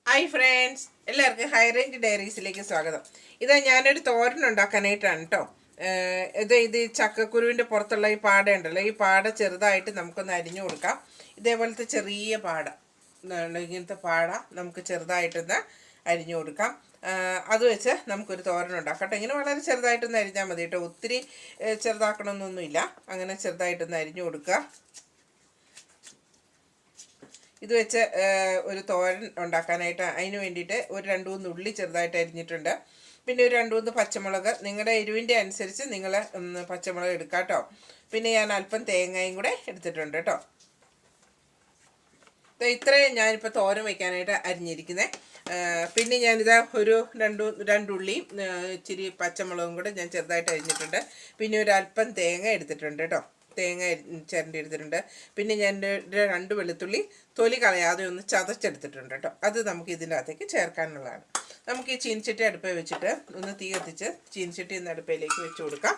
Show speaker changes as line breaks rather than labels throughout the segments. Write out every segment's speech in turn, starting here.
Hi friends, എല്ലാവർക്കും high range ഡയറീസിലേക്ക് സ്വാഗതം. ഇതാ ഞാനൊരു തോരൻ ഉണ്ടാക്കാനായിട്ടാണ് കേട്ടോ. ഇത് ചക്കക്കുരുവിൻ്റെ പുറത്തുള്ള ഈ പാട ഉണ്ടല്ലോ, ഈ പാട ചെറുതായിട്ട് നമുക്കൊന്ന് അരിഞ്ഞു കൊടുക്കാം. ഇതേപോലത്തെ ചെറിയ പാട, ഇങ്ങനത്തെ പാട നമുക്ക് ചെറുതായിട്ടൊന്ന് അരിഞ്ഞു കൊടുക്കാം. അത് വെച്ച് നമുക്കൊരു തോരൻ ഉണ്ടാക്കാം കേട്ടോ. ഇങ്ങനെ വളരെ ചെറുതായിട്ടൊന്ന് അരിഞ്ഞാൽ മതി കേട്ടോ. ഒത്തിരി ചെറുതാക്കണമെന്നൊന്നുമില്ല. അങ്ങനെ ചെറുതായിട്ടൊന്ന് അരിഞ്ഞു കൊടുക്കുക. ഇത് വെച്ച് ഒരു തോരൻ ഉണ്ടാക്കാനായിട്ട് അതിന് വേണ്ടിയിട്ട് ഒരു 2-3 ഉള്ളി ചെറുതായിട്ട് അരിഞ്ഞിട്ടുണ്ട്. പിന്നെ ഒരു 2-3 പച്ചമുളക്, നിങ്ങളുടെ എരിവിൻ്റെ അനുസരിച്ച് നിങ്ങൾ പച്ചമുളക് എടുക്കാം കേട്ടോ. പിന്നെ ഞാൻ അല്പം തേങ്ങയും കൂടെ എടുത്തിട്ടുണ്ട് കേട്ടോ. ഇത്രയും ഞാനിപ്പോൾ തോരൻ വയ്ക്കാനായിട്ട് അരിഞ്ഞിരിക്കുന്നത്. പിന്നെ ഞാനിതാ ഒരു രണ്ടുള്ളി ഇച്ചിരി പച്ചമുളകും കൂടെ ഞാൻ ചെറുതായിട്ട് അരിഞ്ഞിട്ടുണ്ട്. പിന്നെ ഒരു അല്പം തേങ്ങ എടുത്തിട്ടുണ്ട് കേട്ടോ. തേങ്ങ ചിരണ്ടി എടുത്തിട്ടുണ്ട്. പിന്നെ ഞാൻ 2 വെളുത്തുള്ളി തൊലി കളയാതെ ഒന്ന് ചതച്ചെടുത്തിട്ടുണ്ട് കേട്ടോ. അത് നമുക്ക് ഇതിൻ്റെ അകത്തേക്ക് ചേർക്കാനുള്ളതാണ്. നമുക്ക് ഈ ചീനിച്ചട്ടി അടുപ്പിൽ വെച്ചിട്ട് ഒന്ന് തീ കത്തിച്ച് ചീനിച്ചട്ടി ഒന്ന് അടുപ്പിലേക്ക് വെച്ച് കൊടുക്കാം.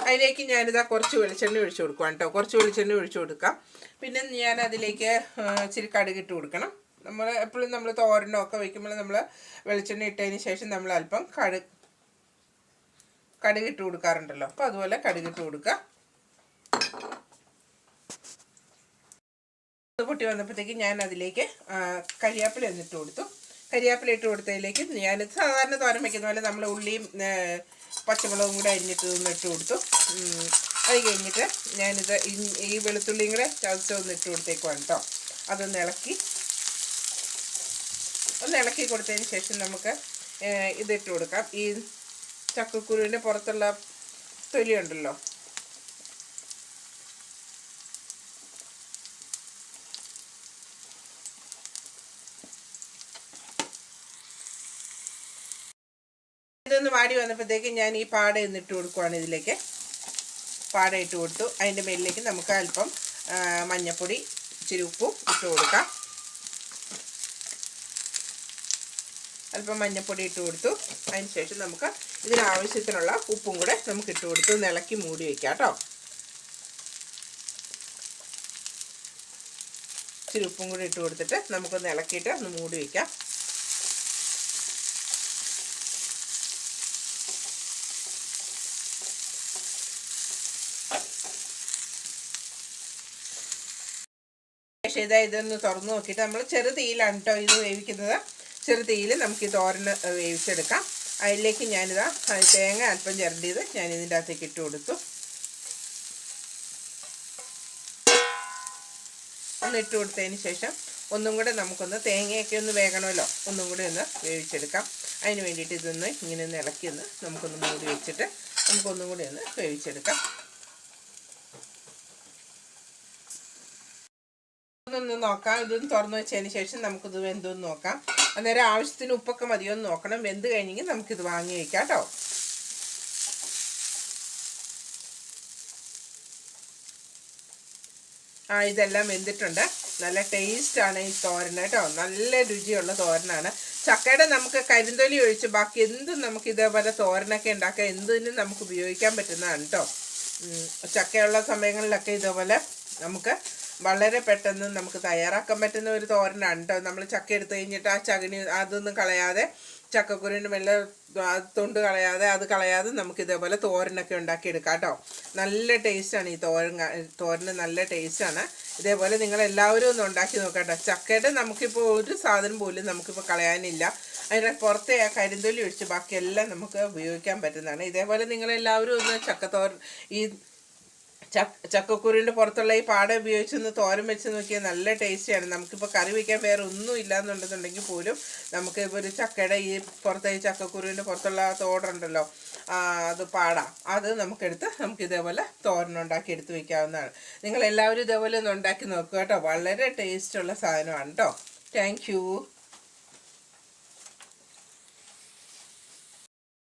അതിലേക്ക് ഞാനിതാ കുറച്ച് വെളിച്ചെണ്ണ ഒഴിച്ചു കൊടുക്കാം കേട്ടോ. കുറച്ച് വെളിച്ചെണ്ണ ഒഴിച്ചു കൊടുക്കാം. പിന്നെ ഞാൻ അതിലേക്ക് ഇച്ചിരി കടുകിട്ട് കൊടുക്കണം. നമ്മൾ എപ്പോഴും നമ്മൾ തോരനൊക്കെ വയ്ക്കുമ്പോൾ നമ്മൾ വെളിച്ചെണ്ണ ഇട്ടതിന് ശേഷം നമ്മൾ അല്പം കടുകിട്ട് കൊടുക്കാറുണ്ടല്ലോ. അപ്പോൾ അതുപോലെ കടുകിട്ട് കൊടുക്കുക. പൊട്ടി വന്നപ്പോഴത്തേക്ക് ഞാൻ അതിലേക്ക് കരിയാപ്പില എന്നിട്ട് കൊടുത്തു. കരിയാപ്പില ഇട്ട് കൊടുത്തതിലേക്ക് ഞാൻ സാധാരണ തോരൻ വയ്ക്കുന്ന പോലെ നമ്മൾ ഉള്ളിയും പച്ചമുളകും കൂടെ അരിഞ്ഞിട്ട് ഇട്ട് കൊടുത്തു. അത് കഴിഞ്ഞിട്ട് ഞാനിത് ഈ വെളുത്തുള്ളിയും കൂടെ ചതച്ചൊന്ന് ഇട്ട് കൊടുത്തേക്കുവാണ് കേട്ടോ. അതൊന്ന് ഇളക്കി കൊടുത്തതിന് ശേഷം നമുക്ക് ഇതിട്ട് കൊടുക്കാം. ഈ ചക്കക്കുരുവിൻ്റെ പുറത്തുള്ള തൊലി ഉണ്ടല്ലോ, ഇതൊന്ന് വാടി വന്നപ്പോഴത്തേക്ക് ഞാൻ ഈ പാട എന്നിട്ട് കൊടുക്കുവാണ്. ഇതിലേക്ക് പാട ഇട്ട് കൊടുത്തു. അതിൻ്റെ മേലിലേക്ക് നമുക്ക് അല്പം മഞ്ഞൾപ്പൊടി, ഇച്ചിരി ഉപ്പും ഇട്ട് കൊടുക്കാം. അല്പം മഞ്ഞൾപ്പൊടി ഇട്ട് കൊടുത്തു. അതിന് ശേഷം നമുക്ക് ഇതിനാവശ്യത്തിനുള്ള ഉപ്പും കൂടെ നമുക്ക് ഇട്ട് കൊടുത്ത് ഇളക്കി മൂടി വയ്ക്കാം കേട്ടോ. ഇച്ചിരി ഉപ്പും കൂടി ഇട്ട് കൊടുത്തിട്ട് നമുക്കൊന്ന് ഇളക്കിയിട്ട് ഒന്ന് മൂടി വയ്ക്കാം. പക്ഷേ ഇതൊന്ന് തുറന്ന് നോക്കിയിട്ട് നമ്മൾ ചെറു തീയിലാണ് കേട്ടോ ഇത് വേവിക്കുന്നത്. ചെറു തീയിൽ നമുക്ക് ഈ തോരന് വേവിച്ചെടുക്കാം. അതിലേക്ക് ഞാനിതാ തേങ്ങ അല്പം ചിരണ്ടിയത് ഞാൻ ഇതിൻ്റെ അകത്തേക്ക് ഇട്ട് കൊടുത്തു. ഒന്ന് ഇട്ട് കൊടുത്തതിന് ശേഷം ഒന്നും കൂടെ നമുക്കൊന്ന് തേങ്ങയൊക്കെ ഒന്ന് വേകണമല്ലോ, ഒന്നും കൂടെ ഒന്ന് വേവിച്ചെടുക്കാം. അതിന് വേണ്ടിയിട്ട് ഇതൊന്ന് ഇങ്ങനെ ഒന്ന് ഇളക്കി നമുക്കൊന്ന് മൂടി വെച്ചിട്ട് നമുക്കൊന്നും കൂടി ഒന്ന് വേവിച്ചെടുക്കാം. ഒന്ന് നോക്കാം. ഇതൊന്ന് തുറന്നു വെച്ചതിന് ശേഷം നമുക്കിത് വെന്തൊന്ന് നോക്കാം. അന്നേരം ആവശ്യത്തിന് ഉപ്പൊക്കെ മതിയൊന്ന് നോക്കണം. വെന്ത് കഴിഞ്ഞെങ്കിൽ നമുക്കിത് വാങ്ങി വയ്ക്കാം കേട്ടോ. ഇതെല്ലാം വെന്തിട്ടുണ്ട്. നല്ല ടേസ്റ്റാണ് ഈ തോരൻ കേട്ടോ. നല്ല രുചിയുള്ള തോരനാണ്. ചക്കയുടെ നമുക്ക് കരിന്തൊലി ഒഴിച്ച് ബാക്കി എന്തും നമുക്ക് ഇതേപോലെ തോരനൊക്കെ ഉണ്ടാക്കാം. എന്തിനും നമുക്ക് ഉപയോഗിക്കാൻ പറ്റുന്നതാണ് കേട്ടോ. ചക്കയുള്ള സമയങ്ങളിലൊക്കെ ഇതേപോലെ നമുക്ക് വളരെ പെട്ടെന്ന് നമുക്ക് തയ്യാറാക്കാൻ പറ്റുന്ന ഒരു തോരനാണ് കേട്ടോ. നമ്മൾ ചക്ക എടുത്തു കഴിഞ്ഞിട്ട് ആ ചകിണി അതൊന്നും കളയാതെ, ചക്കക്കുരുവിൻ്റെ മെല്ലെ തൊണ്ട് കളയാതെ നമുക്ക് ഇതേപോലെ തോരനൊക്കെ ഉണ്ടാക്കിയെടുക്കാം കേട്ടോ. നല്ല ടേസ്റ്റാണ് ഈ തോരന് നല്ല ടേസ്റ്റാണ്. ഇതേപോലെ നിങ്ങളെല്ലാവരും ഒന്ന് ഉണ്ടാക്കി നോക്കാം കേട്ടോ. ചക്കയുടെ നമുക്കിപ്പോൾ ഒരു സാധനം പോലും നമുക്കിപ്പോൾ കളയാനില്ല. അതിൻ്റെ പുറത്തെ ആ കരിന്തൊലി ഒഴിച്ച് ബാക്കിയെല്ലാം നമുക്ക് ഉപയോഗിക്കാൻ പറ്റുന്നതാണ്. ഇതേപോലെ നിങ്ങളെല്ലാവരും ഒന്ന് ചക്കത്തോരൻ ഈ ചക്കക്കുരുവിൻ്റെ പുറത്തുള്ള ഈ പാട ഉപയോഗിച്ചൊന്ന് തോരൻ വെച്ച് നോക്കിയാൽ നല്ല ടേസ്റ്റിയാണ്. നമുക്കിപ്പോൾ കറി വയ്ക്കാൻ വേറെ ഒന്നും ഇല്ലയെന്നുണ്ടെന്നുണ്ടെങ്കിൽ പോലും നമുക്ക് ഇപ്പോൾ ഒരു ചക്കയുടെ ഈ പുറത്തെ ഈ ചക്കക്കുരുവിൻ്റെ പുറത്തുള്ള തോടുണ്ടല്ലോ, അത് പാട, അത് നമുക്കെടുത്ത് നമുക്കിതേപോലെ തോരനുണ്ടാക്കി എടുത്ത് വയ്ക്കാവുന്നതാണ്. നിങ്ങളെല്ലാവരും ഇതേപോലെ ഒന്ന് ഉണ്ടാക്കി നോക്കുക കേട്ടോ. വളരെ ടേസ്റ്റുള്ള സാധനമാണ് കേട്ടോ. Thank you.